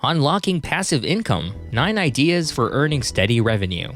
Unlocking Passive Income, 9 Ideas for Earning Steady Revenue.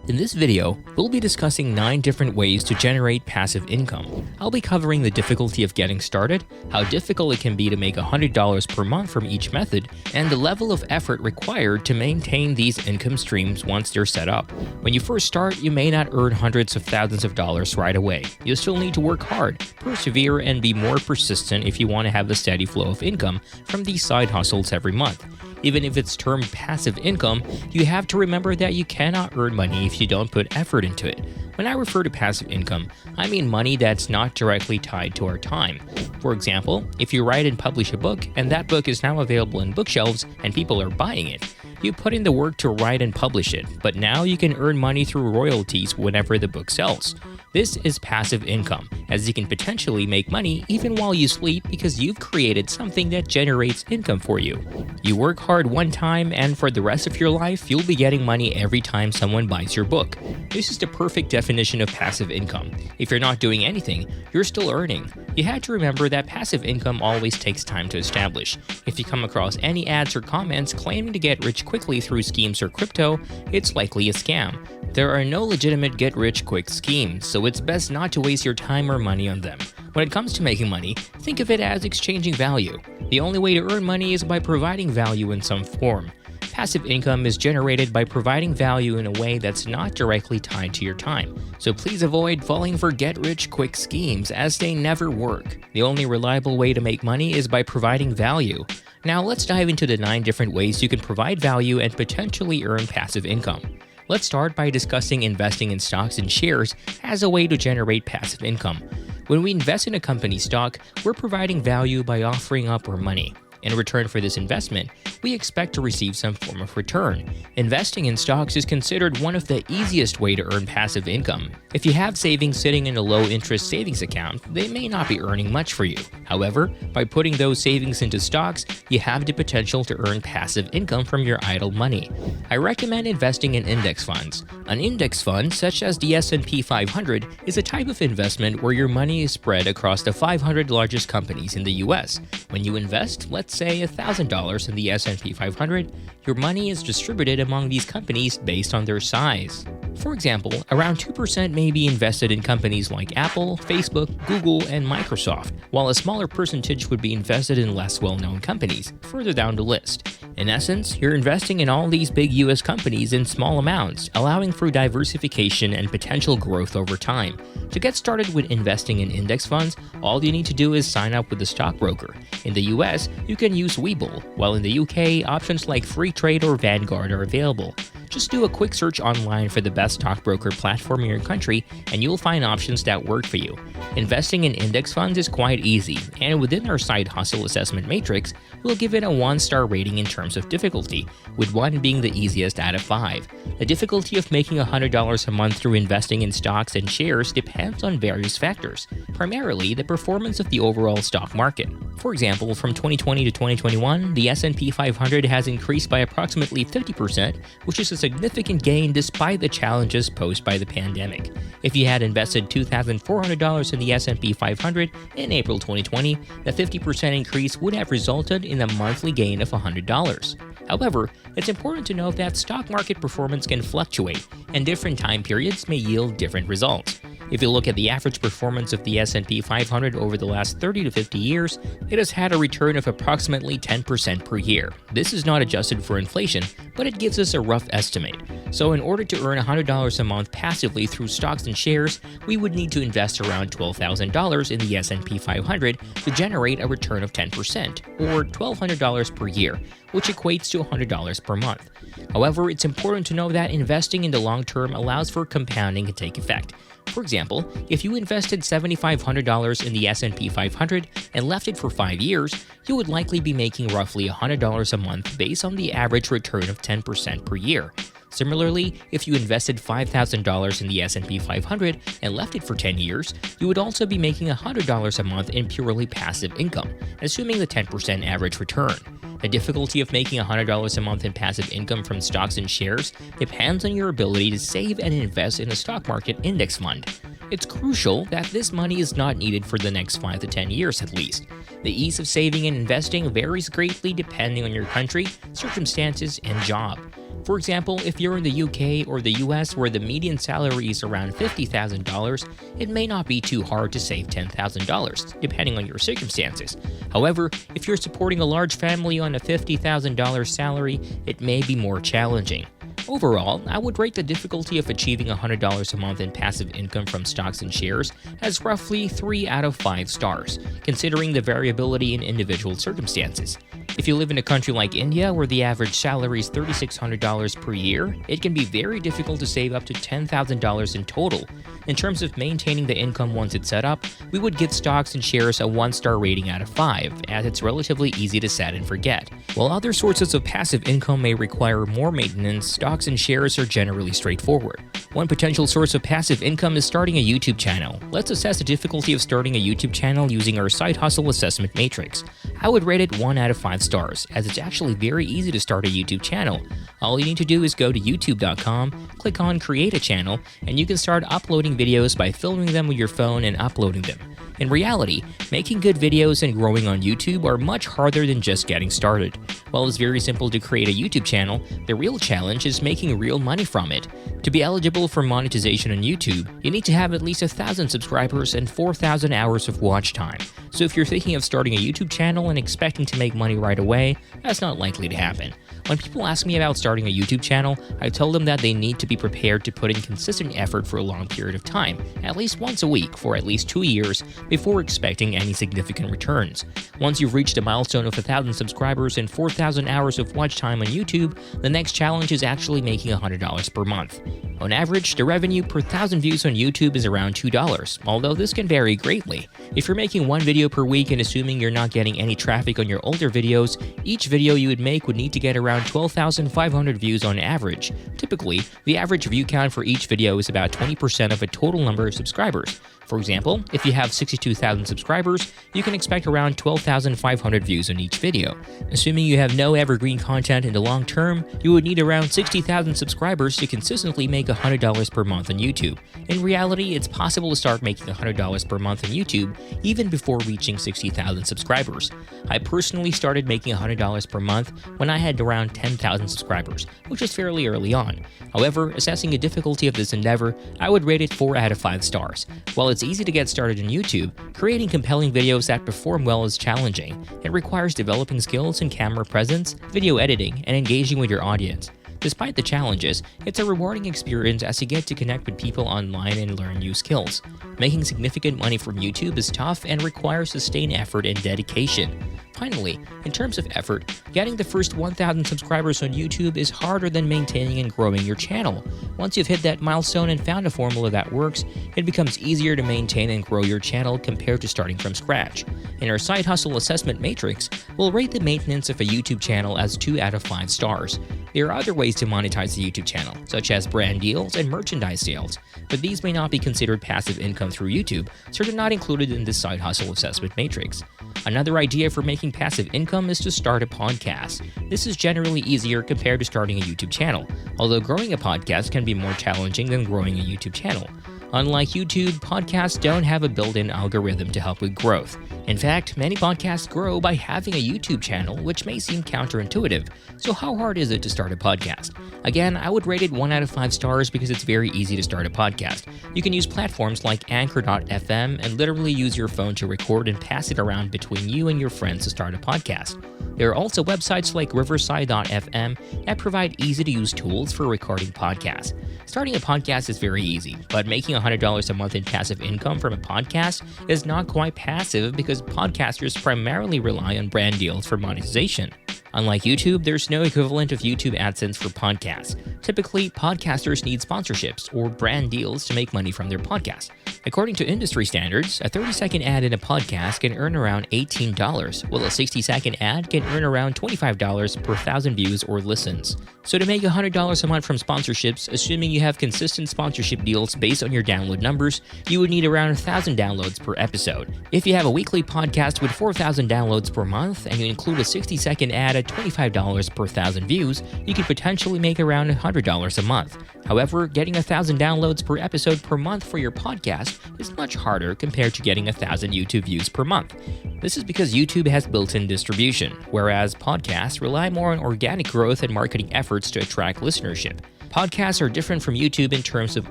In this video, we'll be discussing 9 different ways to generate passive income. I'll be covering the difficulty of getting started, how difficult it can be to make $100 per month from each method, and the level of effort required to maintain these income streams once they're set up. When you first start, you may not earn hundreds of thousands of dollars right away. You'll still need to work hard, persevere, and be more persistent if you want to have a steady flow of income from these side hustles every month. Even if it's termed passive income, you have to remember that you cannot earn money if you don't put effort into it. When I refer to passive income, I mean money that's not directly tied to our time. For example, if you write and publish a book, and that book is now available in bookshelves and people are buying it, you put in the work to write and publish it, but now you can earn money through royalties whenever the book sells. This is passive income, as you can potentially make money even while you sleep because you've created something that generates income for you. You work hard one time, and for the rest of your life, you'll be getting money every time someone buys your book. This is the perfect definition of passive income. If you're not doing anything, you're still earning. You have to remember that passive income always takes time to establish. If you come across any ads or comments claiming to get rich quickly through schemes or crypto, it's likely a scam. There are no legitimate get-rich-quick schemes, so it's best not to waste your time or money on them. When it comes to making money, think of it as exchanging value. The only way to earn money is by providing value in some form. Passive income is generated by providing value in a way that's not directly tied to your time. So please avoid falling for get-rich-quick schemes, as they never work. The only reliable way to make money is by providing value. Now let's dive into the 9 different ways you can provide value and potentially earn passive income. Let's start by discussing investing in stocks and shares as a way to generate passive income. When we invest in a company's stock, we're providing value by offering up our money. In return for this investment, we expect to receive some form of return. Investing in stocks is considered one of the easiest way to earn passive income. If you have savings sitting in a low-interest savings account, they may not be earning much for you. However, by putting those savings into stocks, you have the potential to earn passive income from your idle money. I recommend investing in index funds. An index fund, such as the S&P 500, is a type of investment where your money is spread across the 500 largest companies in the US. When you invest, let's say $1,000 in the S&P 500, your money is distributed among these companies based on their size. For example, around 2% may be invested in companies like Apple, Facebook, Google, and Microsoft, while a smaller percentage would be invested in less well-known companies, further down the list. In essence, you're investing in all these big US companies in small amounts, allowing for diversification and potential growth over time. To get started with investing in index funds, all you need to do is sign up with a stockbroker. In the US, you can use Webull, while in the UK, options like Freetrade or Vanguard are available. Just do a quick search online for the best stockbroker platform in your country, and you'll find options that work for you. Investing in index funds is quite easy, and within our side hustle assessment matrix, we'll give it a 1-star rating in terms of difficulty, with 1 being the easiest out of 5. The difficulty of making $100 a month through investing in stocks and shares depends on various factors, primarily the performance of the overall stock market. For example, from 2020 to 2021, the S&P 500 has increased by approximately 50%, which is a significant gain despite the challenges posed by the pandemic. If you had invested $2,400 in the S&P 500 in April 2020, the 50% increase would have resulted in a monthly gain of $100. However, it's important to note that stock market performance can fluctuate, and different time periods may yield different results. If you look at the average performance of the S&P 500 over the last 30 to 50 years, it has had a return of approximately 10% per year. This is not adjusted for inflation, but it gives us a rough estimate. So in order to earn $100 a month passively through stocks and shares, we would need to invest around $12,000 in the S&P 500 to generate a return of 10%, or $1,200 per year, which equates to $100 per month. However, it's important to know that investing in the long term allows for compounding to take effect. For example, if you invested $7,500 in the S&P 500 and left it for 5 years, you would likely be making roughly $100 a month based on the average return of 10% per year. Similarly, if you invested $5,000 in the S&P 500 and left it for 10 years, you would also be making $100 a month in purely passive income, assuming the 10% average return. The difficulty of making $100 a month in passive income from stocks and shares depends on your ability to save and invest in a stock market index fund. It's crucial that this money is not needed for the next 5 to 10 years at least. The ease of saving and investing varies greatly depending on your country, circumstances, and job. For example, if you're in the UK or the US where the median salary is around $50,000, it may not be too hard to save $10,000, depending on your circumstances. However, if you're supporting a large family on a $50,000 salary, it may be more challenging. Overall, I would rate the difficulty of achieving $100 a month in passive income from stocks and shares as roughly 3 out of 5 stars, considering the variability in individual circumstances. If you live in a country like India, where the average salary is $3,600 per year, it can be very difficult to save up to $10,000 in total. In terms of maintaining the income once it's set up, we would give stocks and shares a 1-star rating out of 5, as it's relatively easy to set and forget. While other sources of passive income may require more maintenance, stocks and shares are generally straightforward. One potential source of passive income is starting a YouTube channel. Let's assess the difficulty of starting a YouTube channel using our side hustle assessment matrix. I would rate it 1 out of 5 stars, as it's actually very easy to start a YouTube channel. All you need to do is go to youtube.com, click on Create a Channel, and you can start uploading videos by filming them with your phone and uploading them. In reality, making good videos and growing on YouTube are much harder than just getting started. While it's very simple to create a YouTube channel, the real challenge is making real money from it. To be eligible for monetization on YouTube, you need to have at least 1,000 subscribers and 4,000 hours of watch time. So if you're thinking of starting a YouTube channel and expecting to make money right away, that's not likely to happen. When people ask me about starting a YouTube channel, I tell them that they need to be prepared to put in consistent effort for a long period of time, at least once a week for at least 2 years, before expecting any significant returns. Once you've reached a milestone of 1,000 subscribers and 4,000 hours of watch time on YouTube, the next challenge is actually making $100 per month. On average, the revenue per 1,000 views on YouTube is around $2, although this can vary greatly. If you're making one video per week and assuming you're not getting any traffic on your older videos, each video you would make would need to get around 12,500 views on average. Typically, the average view count for each video is about 20% of a total number of subscribers. For example, if you have 62,000 subscribers, you can expect around 12,500 views on each video. Assuming you have no evergreen content in the long term, you would need around 60,000 subscribers to consistently make $100 per month on YouTube. In reality, it's possible to start making $100 per month on YouTube even before reaching 60,000 subscribers. I personally started making $100 per month when I had around 10,000 subscribers, which was fairly early on. However, assessing the difficulty of this endeavor, I would rate it 4 out of 5 stars. While it's easy to get started on YouTube, creating compelling videos that perform well is challenging. It requires developing skills in camera presence, video editing, and engaging with your audience. Despite the challenges, it's a rewarding experience as you get to connect with people online and learn new skills. Making significant money from YouTube is tough and requires sustained effort and dedication. Finally, in terms of effort, getting the first 1,000 subscribers on YouTube is harder than maintaining and growing your channel. Once you've hit that milestone and found a formula that works, it becomes easier to maintain and grow your channel compared to starting from scratch. In our side hustle assessment matrix, we'll rate the maintenance of a YouTube channel as 2 out of 5 stars. There are other ways to monetize the YouTube channel, such as brand deals and merchandise sales, but these may not be considered passive income through YouTube, so they're not included in this side hustle assessment matrix. Another idea for making passive income is to start a podcast. This is generally easier compared to starting a YouTube channel, although growing a podcast can be more challenging than growing a YouTube channel. Unlike YouTube, podcasts don't have a built-in algorithm to help with growth. In fact, many podcasts grow by having a YouTube channel, which may seem counterintuitive. So how hard is it to start a podcast? Again, I would rate it 1 out of 5 stars because it's very easy to start a podcast. You can use platforms like Anchor.fm and literally use your phone to record and pass it around between you and your friends to start a podcast. There are also websites like Riverside.fm that provide easy-to-use tools for recording podcasts. Starting a podcast is very easy, but making $100 a month in passive income from a podcast is not quite passive because podcasters primarily rely on brand deals for monetization. Unlike YouTube, there's no equivalent of YouTube AdSense for podcasts. Typically, podcasters need sponsorships or brand deals to make money from their podcast. According to industry standards, a 30-second ad in a podcast can earn around $18, while a 60-second ad can earn around $25 per 1,000 views or listens. So to make $100 a month from sponsorships, assuming you have consistent sponsorship deals based on your download numbers, you would need around 1,000 downloads per episode. If you have a weekly podcast with 4,000 downloads per month and you include a 60-second ad at $25 per 1,000 views, you could potentially make around $100 a month. However, getting 1,000 downloads per episode per month for your podcast is much harder compared to getting 1,000 YouTube views per month. This is because YouTube has built-in distribution, whereas podcasts rely more on organic growth and marketing efforts to attract listenership. Podcasts are different from YouTube in terms of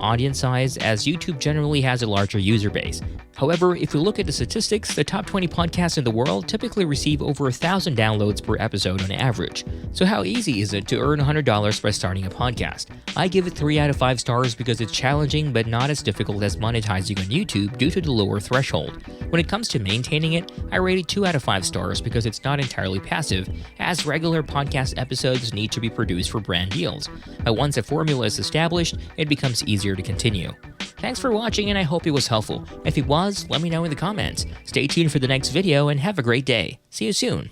audience size, as YouTube generally has a larger user base. However, if you look at the statistics, the top 20 podcasts in the world typically receive over 1,000 downloads per episode on average. So how easy is it to earn $100 by starting a podcast? I give it 3 out of 5 stars because it's challenging but not as difficult as monetizing on YouTube due to the lower threshold. When it comes to maintaining it, I rate it 2 out of 5 stars because it's not entirely passive, as regular podcast episodes need to be produced for brand deals. But once a formula is established, it becomes easier to continue. Thanks for watching, and I hope it was helpful. If it was, let me know in the comments. Stay tuned for the next video and have a great day. See you soon.